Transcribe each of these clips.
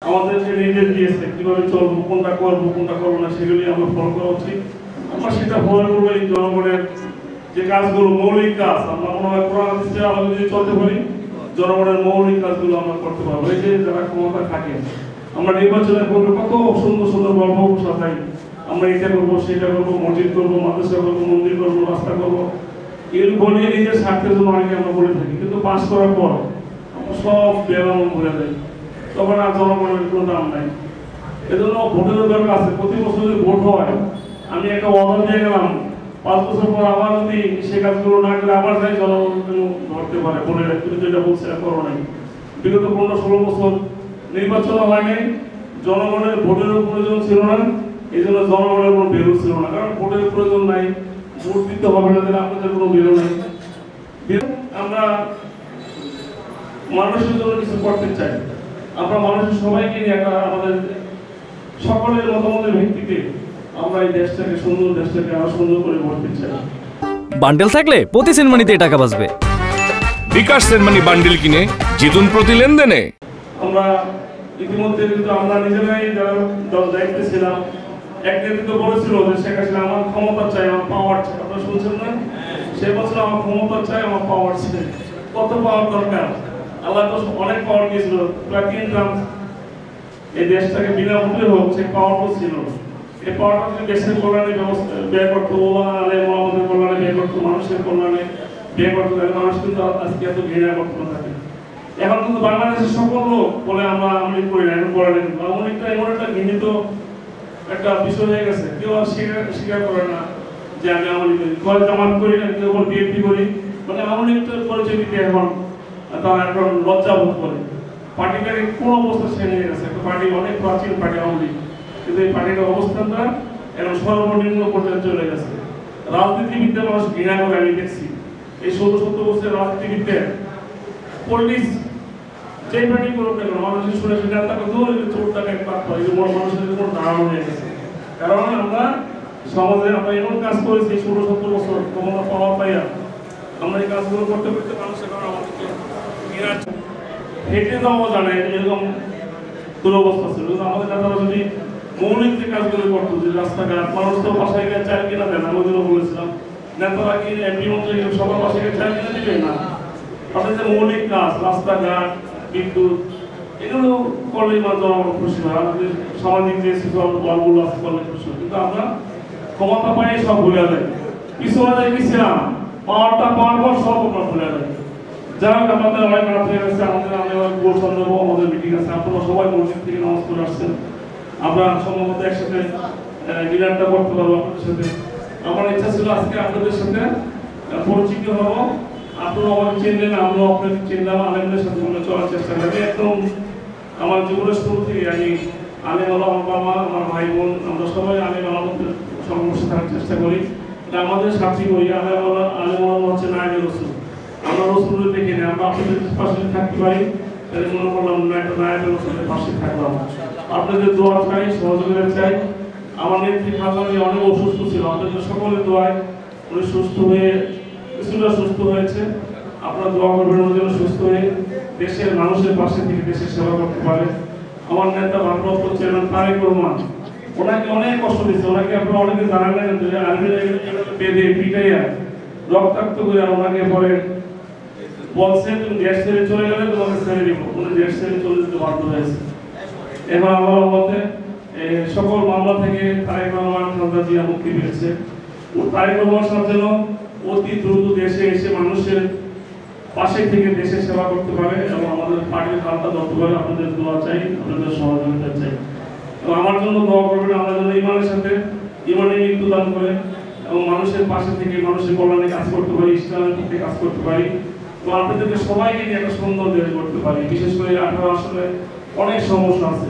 আমাদের যে নির্দেশ দিয়েছে কিভাবে চলবো, কোনটা করবো না, সেগুলি আমরা ফলো করা উচিত। আমরা সেটা ফলো করবো। এই জনগণের যে কাজগুলো মৌলিক কাজ, আমরা মনে হয় কোরআন হাদিসের আলোকে যদি চলতে পারি, জনগণের মৌলিক কাজগুলো আমরা করতে পারবো। এই যে যারা ক্ষমতা থাকে, আমরা নির্বাচনের পূর্বে কত সুন্দর সুন্দর গল্প সাজাই, আমরা এটা করবো, সেটা করবো, মসজিদ করবো, মাদ্রাসা করবো, মন্দির করবো, রাস্তা করবো, এগুলো বলে নিজের স্বার্থের জন্য অনেকে আমরা বলে থাকি। কিন্তু পাস করার পর আমরা সব বেরাম ভরে যাই, তখন আর জনগণের কোনো দাম নাই। এজন্য ভোটের দরকার আছে। প্রতি বছর যদি ভোট হয়, আমি একটা অর্ডার দিয়ে গেলাম, 5 বছর পর আবার যদি সে কাজগুলো না করে আবার যাই, জনগণ ধরতে পারে বলে তুমি যেটা বলছে করো নাই। বিগত 15-16 বছর নির্বাচন হয় নাই, জনগণের ভোটের প্রয়োজন ছিল না, এই জন্য জনগণের কোনো বেরো ছিল না। কারণ ভোটের প্রয়োজন নাই, ভোট দিতে হবে না, দিলে আপনাদের কোনো বেরো নেই। আমরা মানুষের জন্য কিছু করতে চাই। আমরা মানুষের সবাইকে নিয়ে একটা আমাদের সকলের মতামতের ভিত্তিতে আমরা এই দেশটাকে আরো সুন্দর করে গড়তে চাই। বান্ডেল থাকলে প্রতি সেনমানিতে টাকা বাঁচবে। বিকাশ সেনমানি বান্ডেল কিনে জিতুন প্রতি লেনদেনে। আমরা ইতিমধ্যে কিন্তু আমরা নিজেরাই যারা দায়িত্বে ছিলাম, এক নেতৃত্ব বলেছিল যে শেখ হাসিনা আমার ক্ষমতা চাই, আমার পাওয়ার চাই। আপনারা শুনছেন না? সে বছর আমার ক্ষমতা চাই, আমার পাওয়ার চাই। কত পাওয়ার দরকার? আল্লাহ তো অনেক পাওয়ার দিয়েছিল, প্রায় 3 গ্রাম এই দেশটাকে বিনা ভোটে হোক, সে পাওয়ারও ছিল। এই পাওয়ারটা যদি দেশের কল্যাণে ব্যয় করতো, আমাদের কল্যাণে ব্যয় করতো, মানুষের কল্যাণে ব্যয় করতো, তাহলে মানুষ কিন্তু আজকে এত ঘৃণা করতো না থাকে। এখন কিন্তু বাংলাদেশের সকল লোক বলে আমরা আমলি করি না, এখন করা কিন্তু আমলিকটা এমন একটা ঘৃণিত একটা বিষয় হয়ে গেছে। কেউ আর স্বীকার করে না যে আমি আমলি করি, কেউ জামাত করি না, কেউ বিএনপি করি, মানে আমলিকটার পরিচয় দিতে এখন তারা এখন লজ্জা বোধ করে। পার্টিটাকে কোন অবস্থা সে নিয়ে গেছে। একটা পার্টি অনেক প্রাচীন পার্টি আমলি, কিন্তু এই পার্টির অবস্থানটা এখন সর্বনিম্ন পর্যায়ে চলে গেছে। রাজনীতিবিদদের মানুষ ঘৃণা করে আমি দেখছি। এই 16-17 বছরের রাজনীতিবিদদের পলিটিক্স যে পার্টি করুক না কেন, মানুষের শুনে নেতাকে দূর চোরটাকে পাক করে, এই বড় মানুষের কোনো ধারণা হয়ে গেছে। কারণ আমরা সমাজে আমরা এমন কাজ করেছি 16-17 বছর ক্ষমতা পাওয়া পাইয়া, আমরা এই কাজগুলো করতে করতে মানুষের কারণ আমাদেরকে ঘৃণা হেঁটে যাওয়া জানে এরকম দুরবস্থা ছিল। আমাদের নেতারা যদি মৌলিক যে কাজগুলো করতো, যে রাস্তাঘাট, মানুষ তো বাসায় গিয়ে চাল কিনা দেন, আমি ওগুলো বলেছিলাম, নেতারা কি এমপি মন্ত্রী সবার বাসায় গিয়ে চাল কিনা দিবে না। তাদের যে মৌলিক কাজ, রাস্তাঘাট, বিদ্যুৎ, এগুলো করলেই জনগণ খুশি হয়। আমাদের সামাজিক যে বলগুলো আছে করলে খুশি হয়। কিন্তু আমরা ক্ষমতা পাই সব ভুলে যাই, পিছনে যাই গেছিলাম, পাওয়ারটা পাওয়ার পর সব আমরা ভুলে যাই। যাই হোক, আমাদের অনেক রাত হয়ে গেছে, আমাদের মিটিং আছে। আপনারা সবাই মসজিদ থেকে নামাজ পড়ে আসছেন, আমরা সম্ভবত একসাথে ডিনারটা করতে পারবো আপনাদের সাথে। আমার ইচ্ছা ছিল আজকে আপনাদের সাথে পরিচিত হব, আপনারা আমাকে চিনলেন, আমরাও আপনাকে চিনলাম, আলেমদের সাথে আমরা চলার চেষ্টা করি। একদম আমার জীবনের শুরু থেকে আমি আলেম হলো, আমার বাবা, আমার ভাই বোন, আমরা সবাই আলেম আলমদের সংঘর্ষে থাকার চেষ্টা করি। এটা আমাদের সাথী করি। আলেম হচ্ছে নায়েবে রসুল। আমরা রসুলের দেখে নিই, আমরা আপনাদের পাশে থাকতে পারি, তাহলে মনে করলাম না একটা নায়েবে রসুলের পাশে থাকলাম। আপনাদের দোয়া চাই, সহযোগিতা চাই। আমার নেত্রী খালানি অনেক অসুস্থ ছিল, আপনাদের সকলের দোয়ায় উনি সুস্থ হয়ে কিছুটা সুস্থ হয়েছে। আপনারা দোয়া করবেন ওর জন্য সুস্থ হয়ে দেশের মানুষের পাশে থেকে দেশের সেবা করতে পারে। আমার নেতা ভারপ্রাপ্ত চেয়ারম্যান তারেক রহমান, ওনাকে অনেক কষ্ট দিচ্ছে। ওনাকে আপনারা অনেকে জানান না, আর্মি বেঁধে পিটাইয়া রক্তাক্ত করে ওনাকে পরে বলছে তুমি দেশ ছেড়ে চলে গেলে তোমাকে ছেড়ে দিব। উনি দেশ ছেড়ে চলে যেতে বাধ্য হয়েছে। এখন আমার মতে সকল মামলা থেকে তারেক রহমান খালেদা জিয়া মুক্তি পেয়েছে। তারেক রহমান যেন অতি দ্রুত দেশে এসে মানুষের পাশে থেকে দেশের সেবা করতে পারে এবং আমাদের পার্টির হালটা ধরতে পারে। আপনাদের দোয়া চাই, আপনাদের সহযোগিতা চাই এবং আমার জন্য দোয়া করবেন। আমরা যেন ইমানের সাথে ইমানে মৃত্যু দান করে এবং মানুষের পাশে থেকে মানুষের কল্যাণে কাজ করতে পারি, ইসলামের পক্ষে কাজ করতে পারি এবং আপনাদেরকে সবাইকে নিয়ে একটা সুন্দর দেশ করতে পারি। বিশেষ করে 18 আসলে অনেক সমস্যা আছে।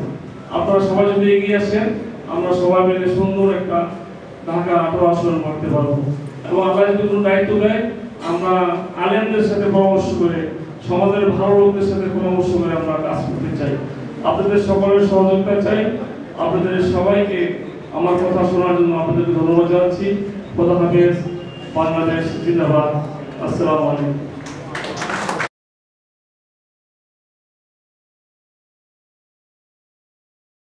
আপনারা সবাই যদি এগিয়ে আসেন, আমরা সবাই মিলে সুন্দর একটা ঢাকা 18 আসন করতে পারবো। এবং আমরা যদি কোনো দায়িত্ব দেয়, আমরা আলেমদের সাথে পরামর্শ করে, সমাজের ভালো লোকদের সাথে পরামর্শ করে আমরা কাজ করতে চাই। আপনাদের সকলের সহযোগিতা চাই। আপনাদের সবাইকে আমার কথা শোনার জন্য আপনাদেরকে ধন্যবাদ জানাচ্ছি। খোদা হাফেজ। বাংলাদেশ জিন্দাবাদ। আসসালামু আলাইকুম।